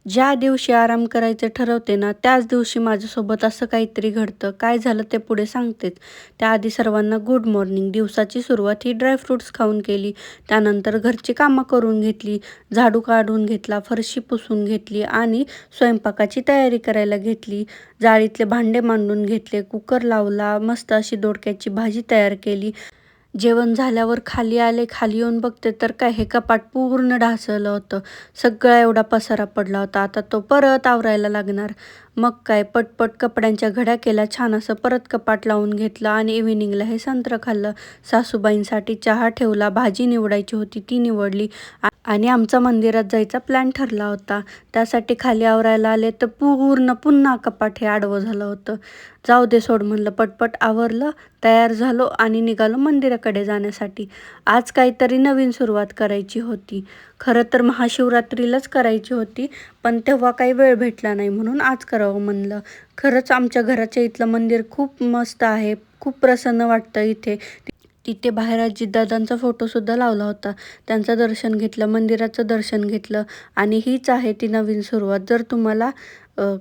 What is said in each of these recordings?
ज्या दिवशी आराम करायचं ठरवते ना, त्याच दिवशी माझ्यासोबत असं काहीतरी घडतं. काय झालं ते पुढे सांगतेच. त्याआधी सर्वांना गुड मॉर्निंग. दिवसाची सुरुवात ही ड्रायफ्रुट्स खाऊन केली. त्यानंतर घरची कामं करून घेतली. झाडू काढून घेतला, फरशी पुसून घेतली आणि स्वयंपाकाची तयारी करायला घेतली. जाळीतले भांडे मांडून घेतले, कुकर लावला, मस्त अशी दोडक्याची भाजी तयार केली. जेवण झाल्यावर खाली आले. खाली येऊन बघते तर काय हे कपाट पूर्ण ढासळलं होतं. सगळा एवढा पसारा पडला होता. आता तो परत आवरायला लागणार. मग काय पटपट कपड्यांच्या घड्या केल्या. छान असं परत कपाट लावून घेतलं आणि इव्हिनिंगला हे संत्रं खाल्लं. सासूबाईंसाठी चहा ठेवला. भाजी निवडायची होती ती निवडली आणि आमचा मंदिरात जायचा प्लॅन ठरला होता. त्यासाठी खाली आवरायला आले तर पूर्ण पुन्हा कपाट हे आडवं झालं होतं. जाऊ दे सोड म्हणलं, पटपट आवरलं, तयार झालो आणि निघालो मंदिराकडे जाण्यासाठी. आज काहीतरी नवीन सुरुवात करायची होती. खरं तर महाशिवरात्रीलाच करायची होती, पण तेव्हा काही वेळ भेटला नाही म्हणून आज करावं म्हणलं. खरंच आमच्या घराच्या इथलं मंदिर खूप मस्त आहे. खूप प्रसन्न वाटतं इथे. तिथे बाहेर अजितदादांचा फोटोसुद्धा लावला होता. त्यांचं दर्शन घेतलं, मंदिराचं दर्शन घेतलं आणि हीच आहे ती नवीन सुरुवात. जर तुम्हाला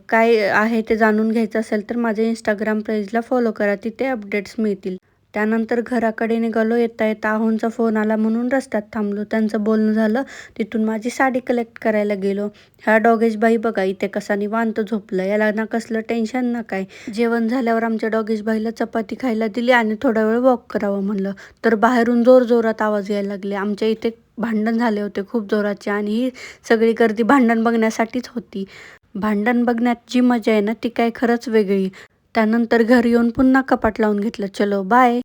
काय आहे ते जाणून घ्यायचं असेल तर माझ्या इंस्टाग्राम पेजला फॉलो करा. तिथे अपडेट्स मिळतील. त्यानंतर घराकडे निघालो. येता येता आहोंचा फोन आला म्हणून रस्त्यात थांबलो. त्यांचं बोलणं झालं. तिथून माझी साडी कलेक्ट करायला गेलो. हा डॉगेशबाई बघा इथे कसा निवांत झोपला. याला ना कसलं टेन्शन ना काय. जेवण झाल्यावर आमच्या डॉगेशबाईला चपाती खायला दिली आणि थोडा वेळ वॉक करावं म्हणलं. तर बाहेरून जोरजोरात आवाज यायला लागले. आमच्या इथे भांडण झाले होते खूप जोराचे आणि ही सगळी गर्दी भांडण बघण्यासाठीच होती. भांडण बघण्यात जी मजा आहे ना ती काय खरंच वेगळी. त्यानंतर घरी येऊन पुन्हा कपाट लावून घेतलं. चलो बाय.